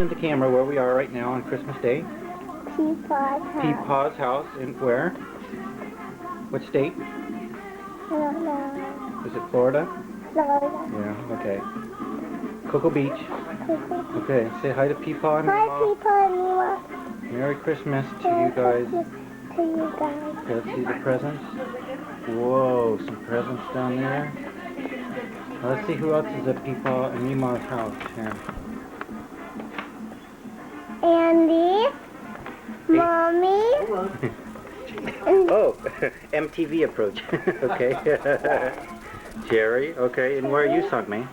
In the camera where we are right now on Christmas Day. Peepa's house. Peepa's house. In where? What state? I don't know. Is it Florida? Florida. Yeah, okay. Cocoa Beach. Cocoa. Okay, say hi to Peepa and Hi, Mima. Peepa and Mima. Merry Christmas to you guys. To you guys. Okay, let's see the presents. Whoa, some presents down there. Let's see who else is at Peepa and Mima's house here. Andy, Mommy. Oh, MTV approach. Okay. Jerry, okay. And where are you, Sungmei?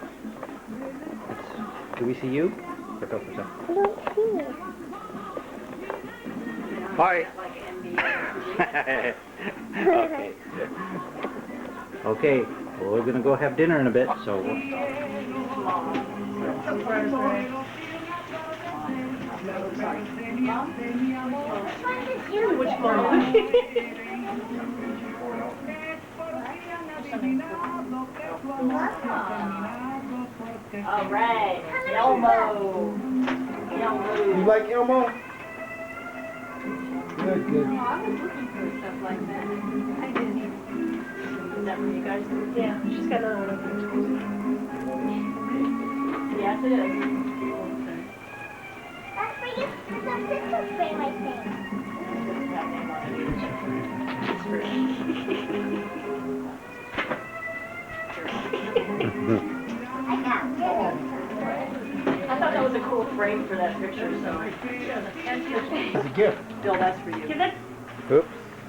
Do we see you? Look up for a second. I don't see you. Hi. Okay. Okay. Well, we're gonna go have dinner in a bit, so. Which mom? All right, Elmo. You like Elmo? Good, good. I was looking for stuff like that. I didn't. Is that for you guys? Yeah, she's got another one. Yes, it is. That's for you. That's a picture frame, I think. I thought that was a cool frame for that picture, so. It's a gift. Bill, that's for you. Give it. Oops.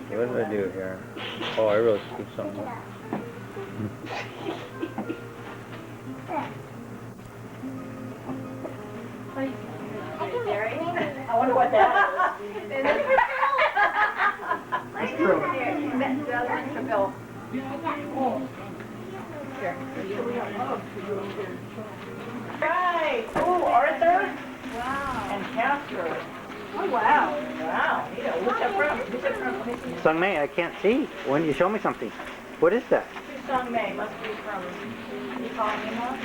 What did I do here? Oh, I really screwed something up. I wonder what that is. It's true. That's for Bill. Right. Oh, Arthur. Wow. And Casper. Oh, wow. Wow. You know, what's that from? What's that from? Let me see. Sungmei, I can't see. When you show me something. What is that? Song May must be from. You call Mima?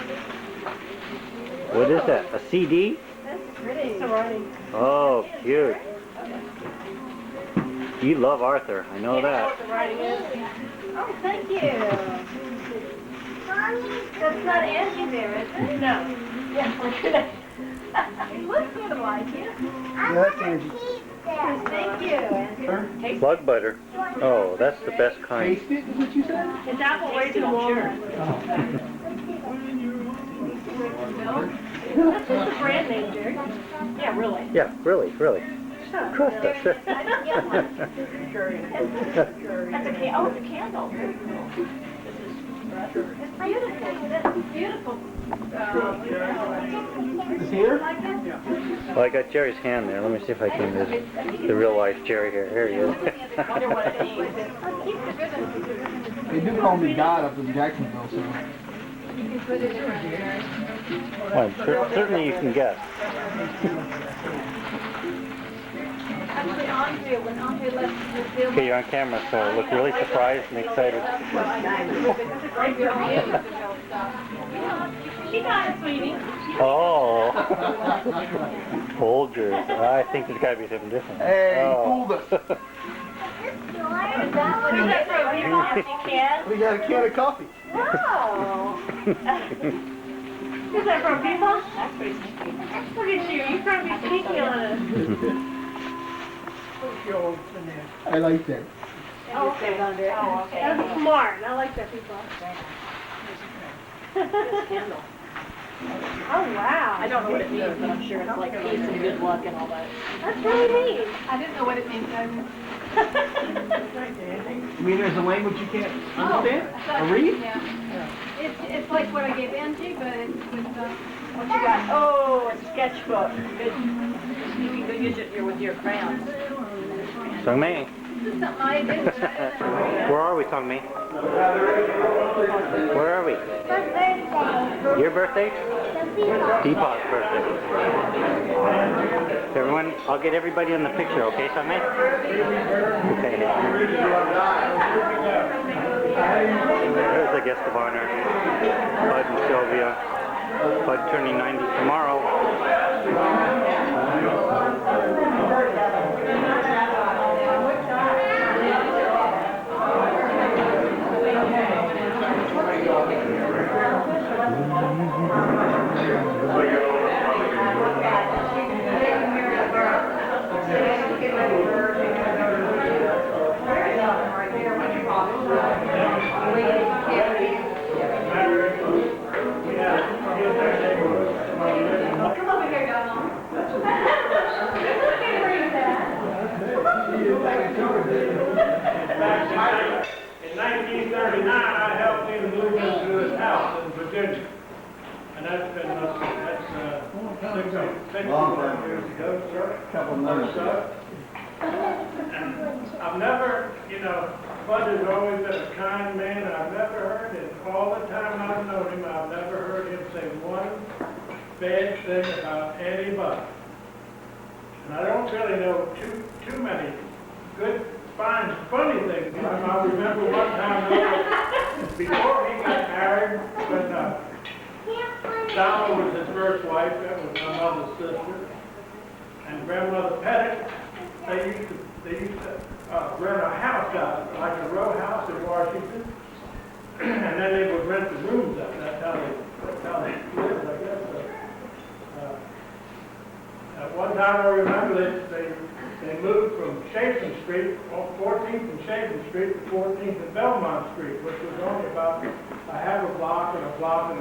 What is that? A CD? That's pretty. Sorority. Oh, cute. You love Arthur. I know You know that. what the writing is? Oh, thank you. Mommy. That's not Angie there, is it? No. Yeah, we're gonna. You look sort of like you. I that's want Angie. to keep that. Thank you, Angie. Sure. Taste Plug butter. Oh, that's the best kind. Taste it, is what you said? It's apple raisin walnut. That's just a brand name, Jerry. Yeah, really. Yeah, really, really. Trust us. I didn't get one. That's a oh, it's a candle. Very cool. This is it's beautiful. That's beautiful. Is here? Well, I got Jerry's hand there. Let me see if I can. There's the real life Jerry here. Here he is. I wonder what it means. They do call me God up in Jacksonville, so. Well, certainly you can guess. Actually, Andre, when Andre left the film. Okay, you're on camera, so look really surprised and excited. She got it, sweetie. Oh. Folgers. I think there's got to be something different. Hey, you Oh. fooled us. What is that for a empty can? We got a can of coffee. Wow. Is that from people? That's pretty sneaky. Look at you. You're trying to be sneaky on us. I like that. Oh, okay. Oh, okay. That's smart. I like that, people. This candle. Oh, wow. I don't know what it means, but I'm sure it's like peace and good luck and all that. That's really neat. I didn't know what it means. You mean there's a language you can't understand? Or read? Yeah. It's like what I gave Angie, but it's with What you got? Oh, a sketchbook. Good. You can go use it here with your crayons. Sungmei. something I did. Where are we, Sungmei? Where are we? birthday. Your birthday? Peepa's birthday. Everyone, I'll get everybody in the picture, okay, Sungmei? Okay. There's the guest of honor, Bud and Sylvia. Bud turning 90 tomorrow. 61 years ago, sir. Couple months ago. I've never, Bud has always been a kind man, and I've never heard him, all the time I've known him, I've never heard him say one bad thing about anybody. And I don't really know too many good, fine, funny things. I remember one time, before he got married, when Donna was his first wife, that was my mother's sister, and Grandmother Pettit, they used to rent a house out, like a row house in Washington, and then they would rent the rooms out. That's how they lived, I guess. At one time, I remember they moved from Chapin Street, 14th and Chapin Street, to 14th and Belmont Street, which was only about a half a block and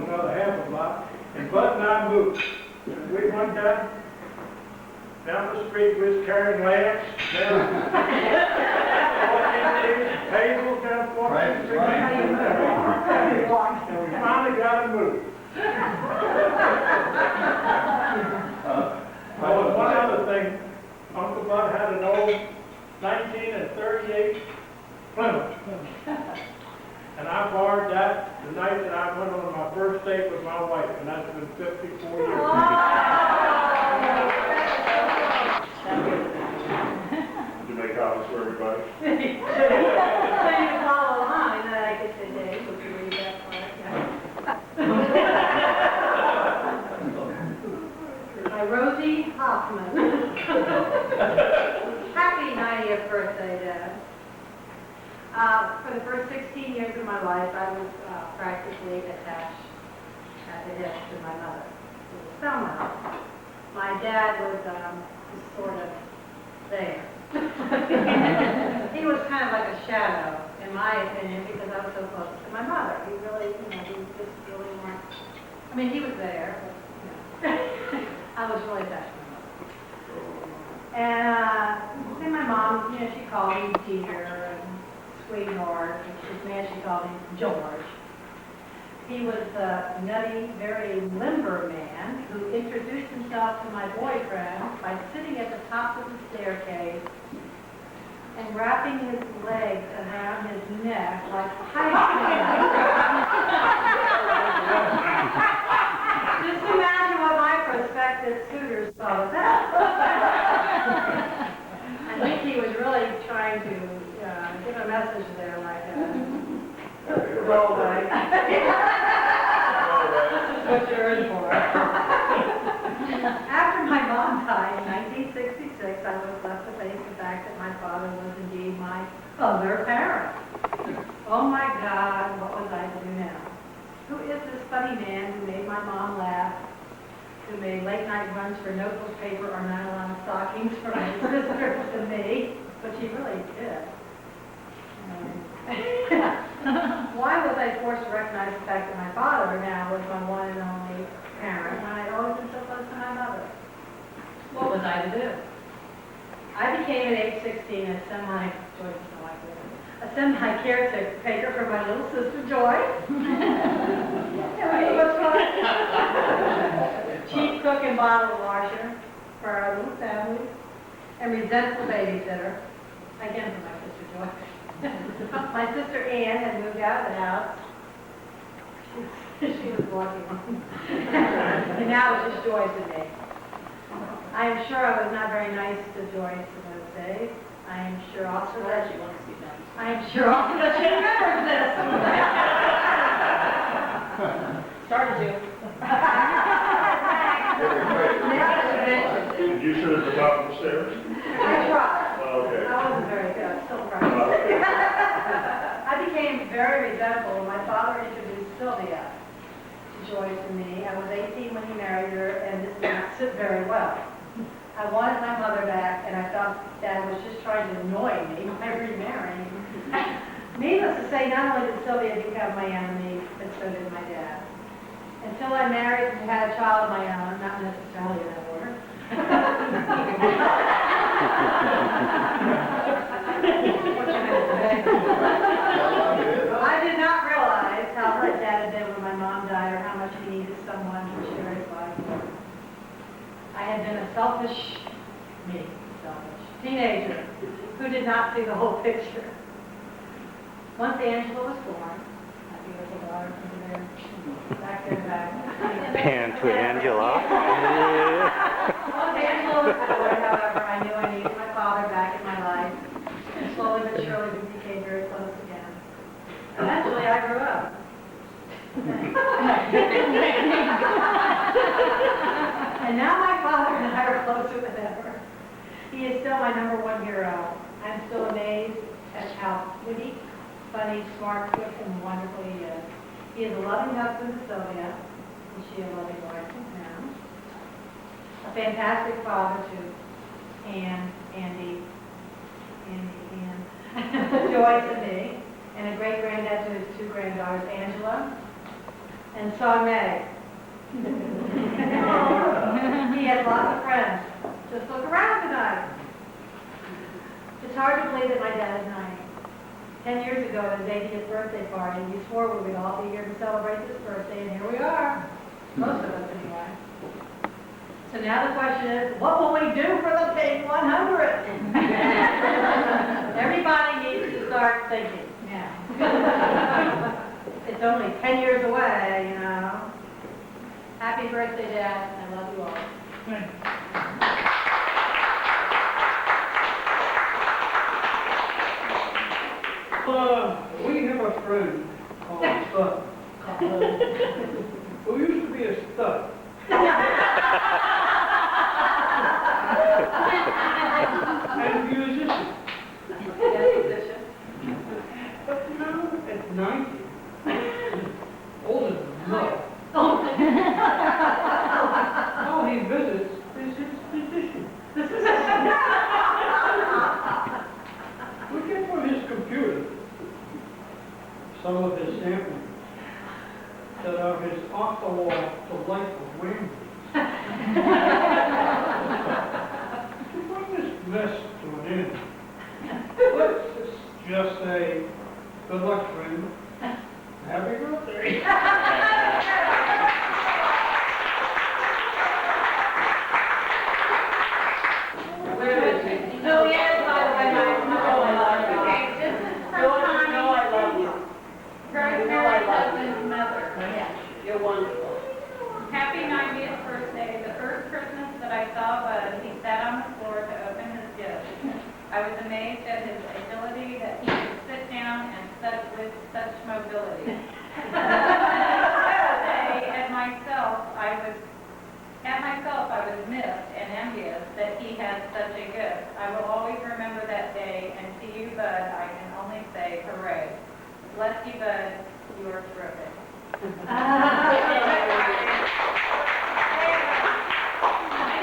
another half a block. And Bud and I moved. We went down the street, we was carrying lamps, down 14th Street, tables down 14th Street. And we finally got to move. Oh, and one other thing, Uncle Bud had an old 1938 Plymouth. And I borrowed that the night that I went on my first date with my wife, and that's been 54 years. Did you make copies for everybody? So you can follow along, and then I get the day, so you read that part. By Rosie Hoffman. Happy 90th birthday, Dad. For the first 16 years of my life, I was practically attached at the hip to my mother. It was somehow. My dad was sort of there. He was kind of like a shadow, in my opinion, because I was so close to my mother. He really, we just really weren't. I mean, he was there, but, I was really attached to my mother. And then my mom, she called me Peter and sweetheart, and this man, she called him George. He was a nutty, very limber man who introduced himself to my boyfriend by sitting at the top of the staircase and wrapping his legs around his neck like tight. Just imagine what my prospective suitors thought of that. I think he was really trying to give a message there, like go away. This is what you're in for. After my mom died in 1966, I was left to face the fact that my father was indeed my other parent. Oh my God, what was I to do now? Who is this funny man who made my mom laugh, who made late night runs for notebook paper or nylon stockings for my sisters and me? But she really did. Why was I forced to recognize the fact that my father now was my one and only parent when I'd always been so close to my mother? What was I to do? I became at age 16 a semi-caretaker for my little sister Joy. It was fun. Chief cook and bottle washer for our little family, and resentful babysitter, again for my sister Joy. My sister Ann had moved out of the house. She was walking on. And now it's just Joyce and me. I am sure I was not very nice to Joyce in those days. I am sure also that she wants to be nice. I am sure also that she remembers this. Started to. Did you sit at the top of the stairs? I tried. Oh, okay. I wasn't very good. Still practicing. I became very resentful when my father introduced Sylvia to Joyce and me. I was 18 when he married her, and this did not sit very well. I wanted my mother back, and I felt Dad was just trying to annoy me by remarrying. Needless to say, not only did Sylvia become my enemy, but so did my dad. Until I married and had a child of my own, not necessarily in that order. I did not realize how hurt Dad had been when my mom died or how much he needed someone to share his life with. I selfish teenager who did not see the whole picture. Once Angela was born, my beautiful daughter over there, back there in the back. Pan to Angela. Once Angela was born, however, I knew I needed my father back in my life. And slowly but surely we became very close again. Eventually I grew up. And now my father and I are closer than ever. He is still my #1 hero. I'm still amazed at how witty, funny, smart, quick, and wonderful he is. He is a loving husband to Sylvia, and she a loving wife to him. A fantastic father to Andy, Joyce and me, and a great granddad to his 2 granddaughters, Angela and Song May. He has lots of friends. Just look around tonight. It's hard to believe that my dad is 90. 10 years ago at his 80th birthday party, we swore we would all be here to celebrate his birthday, and here we are. Most of us anyway. So now the question is, what will we do for the big 100? Everybody needs to start thinking now. It's only 10 years away, you know. Happy birthday, Dad. I love you all. We have a friend called Stud, who used to be a stud. And a musician. But you know, at 90, older than mother, all he visits is his physician. We get from his computer some of his sampling that are his off-the-wall delightful whims. To bring this mess to an end, let's just say, good luck, friend. Happy birthday. Juliet, by the way, my Okay, this is from Connie, I love you. Rosemary's husband's mother. You're wonderful. Happy 90th birthday. The first Christmas that I saw was he sat on the floor to open his gift. I was amazed at his agility that he could sit down and with such mobility. I was miffed and envious that he had such a gift. I will always remember that day, and to you, Bud, I can only say hooray. Bless you, Bud. You are terrific. I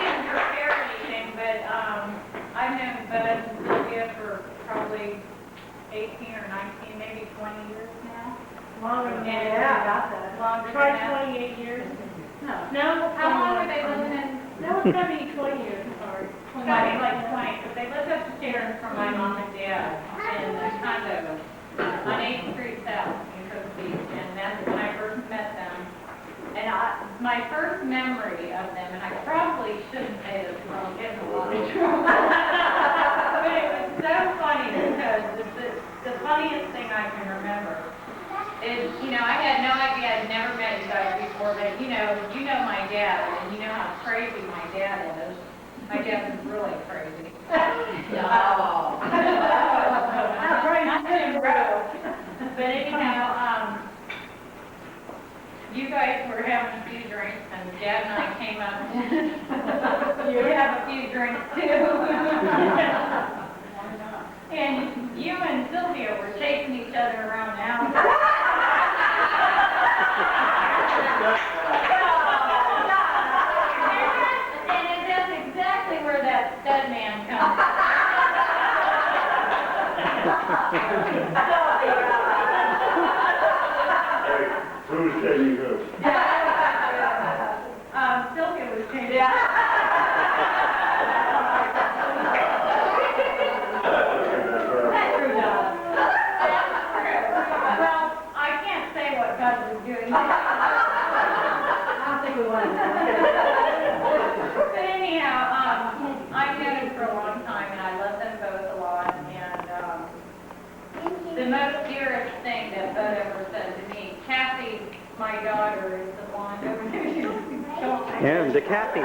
didn't prepare anything, but I've known Bud and Sylvia for probably 18 or 19, maybe 20 years now. Longer than And that. longer Try than that. 28 years. No. No? How long were they living in? No, it's gotta be 20 years, I'm sorry. Gotta be like 20, but they lived up the stairs from my mom and dad in a condo on 8th Street South in Cocoa Beach, and that's when I first met them. And my first memory of them, and I probably shouldn't say this because I'll get in a lot of trouble, but it was so funny because the funniest thing I can remember is, I had no idea, I'd never met you guys before, but you know my dad, and you know how crazy my dad is. My dad is really crazy. No. Not Jim Rowe. But anyhow, you guys were having a few drinks, and Dad and I came up. You have a few drinks too. And you and Sylvia were chasing each other around the house. And that's exactly where that stud man comes from. Who's taking who? Sylvia was chasing. That's true, Donna. Well, I can't say what God was doing. I don't think we want to. But anyhow, most dearest thing that Bud ever said to me, Kathy, my daughter, is the blonde over there. And the Kathy.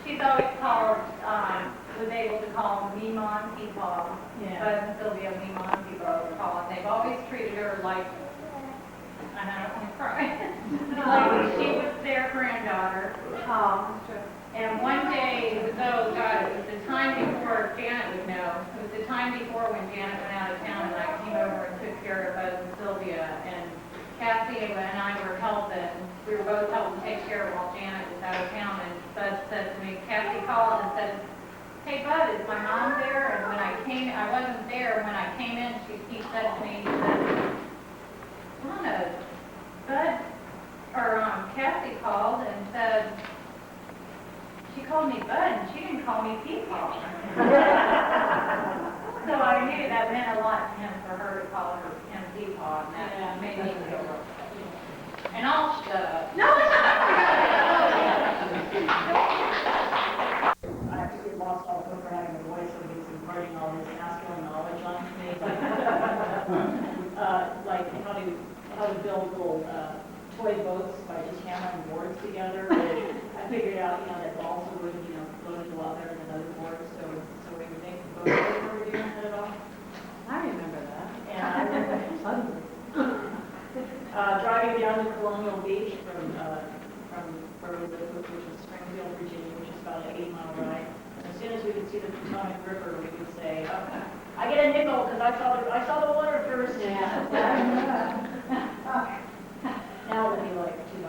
She's always called, was able to call me Mom Peepas. Yeah. Bud and Sylvia me Mom Peepas would call, and they've always treated her like, and I don't want to cry, like she was their granddaughter. And one day, it was, oh God, it was the time before Janet would know. It was the time before when Janet went out of town and I came over and took care of Bud and Sylvia. And Kathy and I were helping. We were both helping take care of while Janet was out of town. And Bud said to me, Kathy called and said, hey Bud, is my mom there? And when I wasn't there. When I came in, he said to me, he said, Donna, Bud, or Kathy called and said, she called me Bud and she didn't call me Peepaw. So I knew that meant a lot to him for her to call him Peepaw, and that made me feel real good. And I'll shut up. No, I actually lost all hope for having a voice, so he's imparting all his masculine knowledge onto me. Like how to build little toy boats by just hammering boards together. I figured out, that balsa wood, floated a lot better than other boards, so we would make the boat. Were we doing that at all? I remember that. And I remember suddenly driving down to Colonial Beach from where we live, which is Springfield, Virginia, which is about an 8-mile ride. And as soon as we could see the Potomac River, we could say, I get a nickel because I saw the water first. Yeah. Now it'll be like $2 per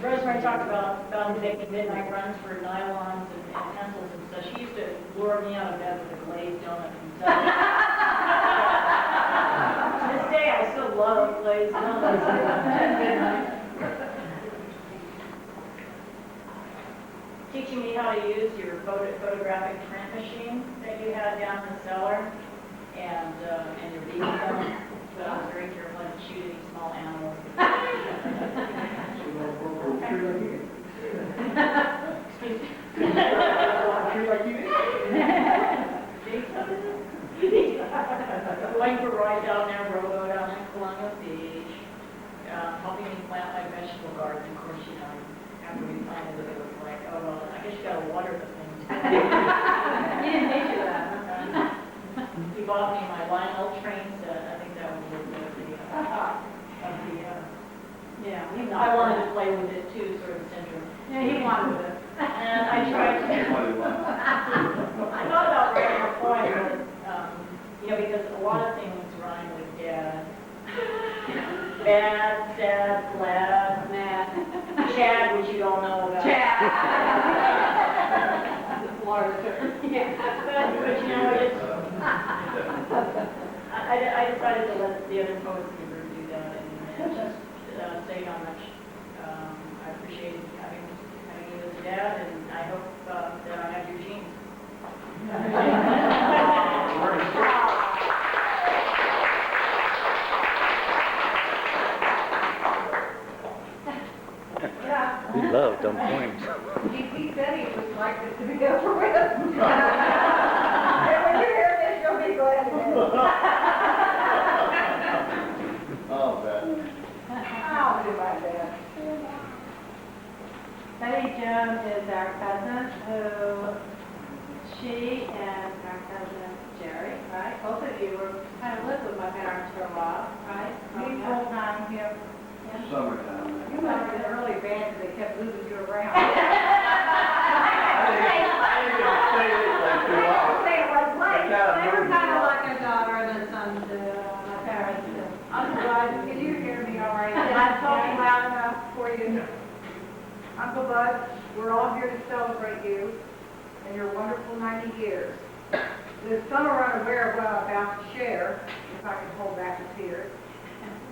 Rosemary talked about making midnight runs for nylons and pencils and stuff. She used to lure me out of bed with a glazed donut and stuff. To this day, I still love glazed donuts at midnight. Teaching me how to use your photographic print machine that you had down in the cellar and your BB gun. But I was very careful not to shoot any small animals. Going for a ride down there, rowboat down in Colonial Beach, helping me plant my vegetable garden. Of course, after we planted it, it was like, oh, well, I guess you gotta water the thing. You didn't nature that, huh? He bought me my Lionel train set. I think that was I wanted to play with it too, sort of syndrome. Yeah, he wanted it. And I tried to. I thought about writing a poem, but, because a lot of things rhyme with dad. Bad, sad, glad, mad, Chad, which you don't know about. Chad. Florida. But it's. I decided to let the other poets do that and just say how much I appreciated having you as a dad, and I hope that I have your genes. We love dumb poems. He said he would like it to be over with. And when you hear this, you'll be glad Oh, bet. I'll do my best. Betty Jones is our cousin who, she and our cousin Jerry, right? Both of you were kind of lived with my parents for a while, right? Me full time here. Summertime. You must have been really bad because they kept moving you around. I didn't even say it like 2 hours. Say it was late. They were kind of like a daughter and a son to my parents. Uncle Bud, can you hear me all right? Am I talking loud enough for you? Uncle Bud, we're all here to celebrate you and your wonderful 90 years. There's some are unaware of what I'm about to share, if I can hold back the tears.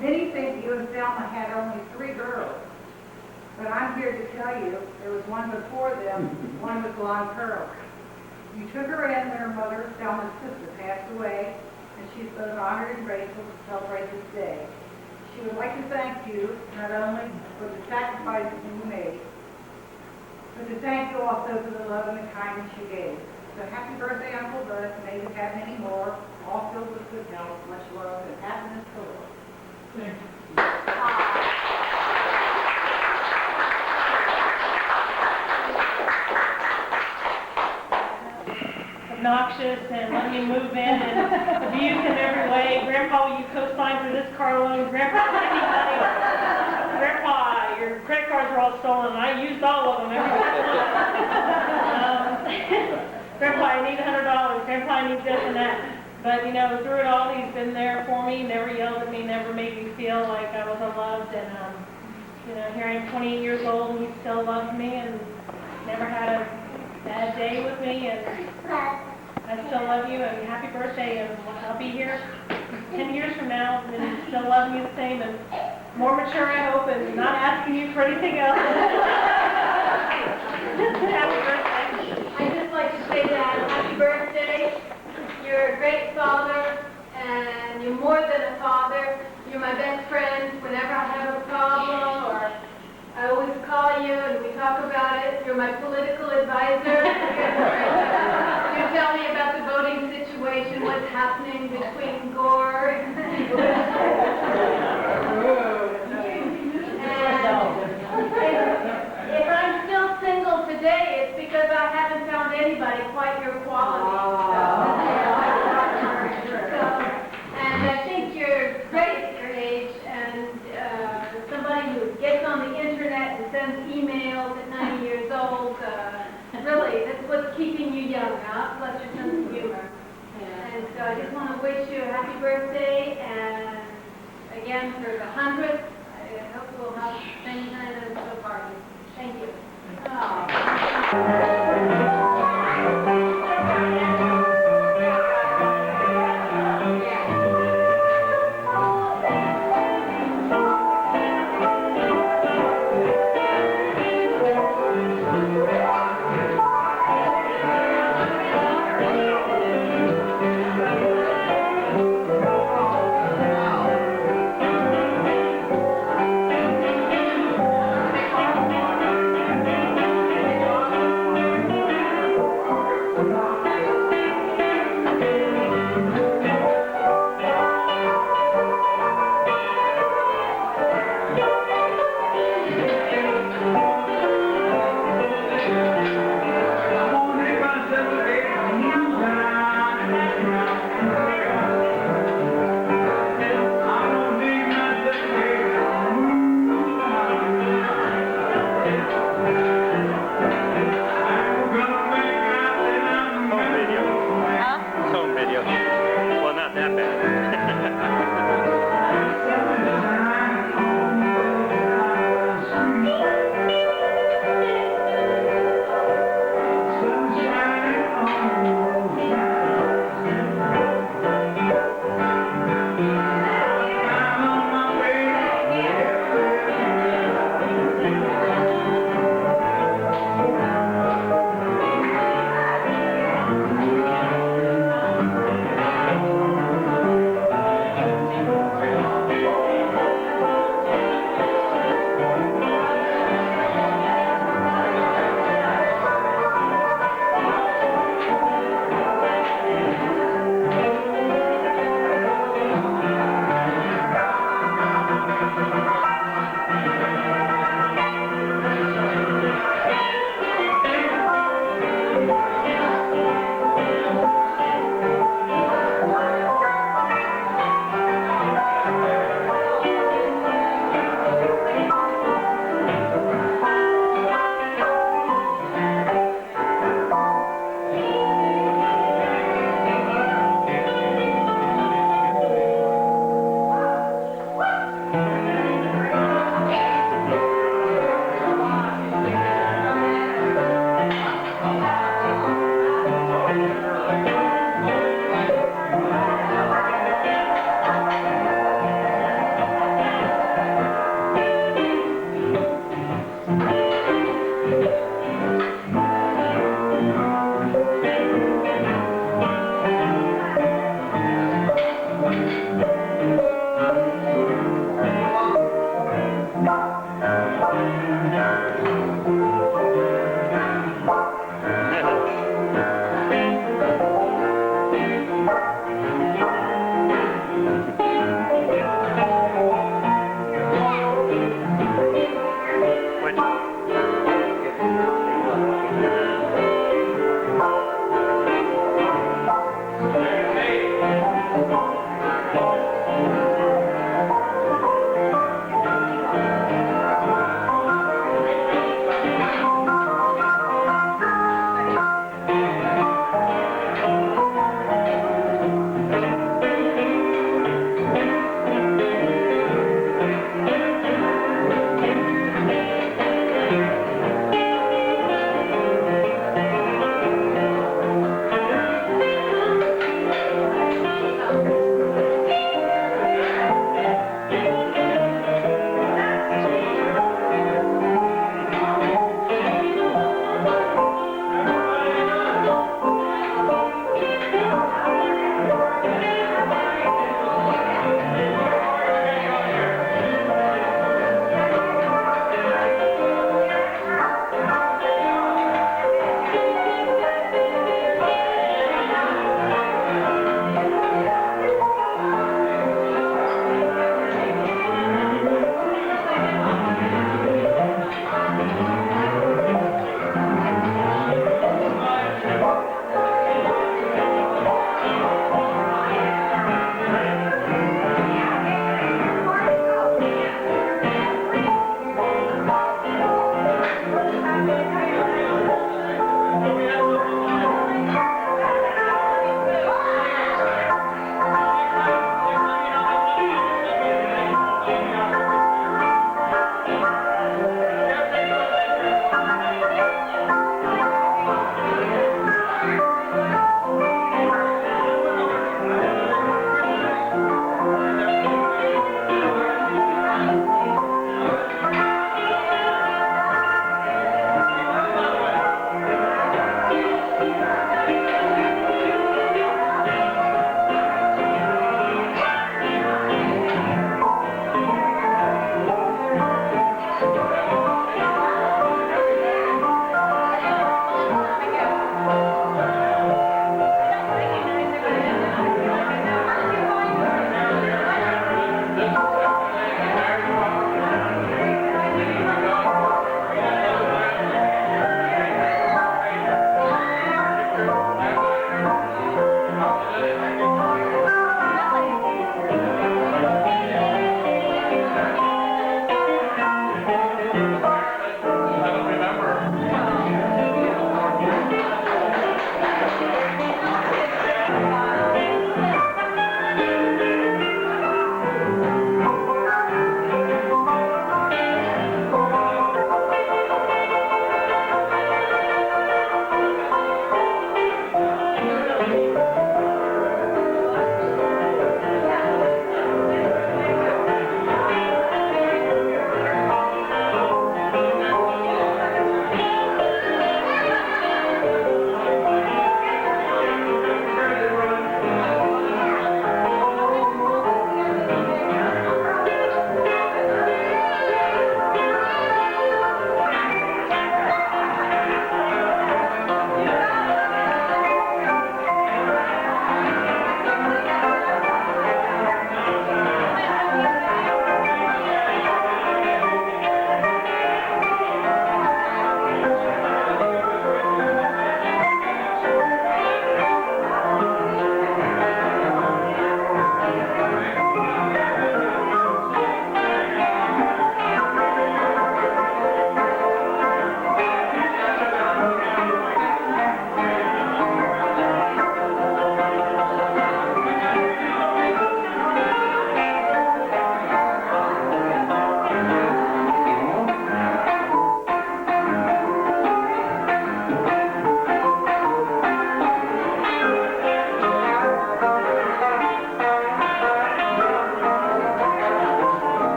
Many think you and Thelma had only 3 girls, but I'm here to tell you there was one before them, one with blonde curls. You took her in when her mother, Thelma's sister, passed away, and she's both honored and grateful to celebrate this day. She would like to thank you not only for the sacrifices you made, but to thank you also for the love and the kindness you gave. So happy birthday, Uncle Bud. May you have many more, all filled with good health, much love, and happiness galore. Obnoxious and let me move in and abuse in every way. Grandpa, will you co-sign for this car loan? Grandpa, give me money. Grandpa, your credit cards are all stolen. I used all of them. Every Grandpa, I need $100. Grandpa, I need this and that. But, you know, through it all, he's been there for me, never yelled at me, never made me feel like I was unloved. And, you know, here I am 28 years old, and he still loves me and never had a bad day with me. And I still love you, and happy birthday, and I'll be here 10 years from now, and still loving you the same, and more mature, I hope, and not asking you for anything else. Happy birthday. I'd just like to say that happy birthday. You're a great father, and you're more than a father. You're my best friend. Whenever I have a problem, or I always call you and we talk about it. You're my political advisor. You tell me about the voting situation, what's happening between Gore and if I'm still single today, it's because I haven't found anybody quite your quality. And I think you're great at your age, and somebody who gets on the internet and sends emails at 90 years old, really, that's what's keeping you young, huh? Plus your sense of humor. And so I just want to wish you a happy birthday, and again, for the 100th, I hope we'll have the same kind of party. Thank you.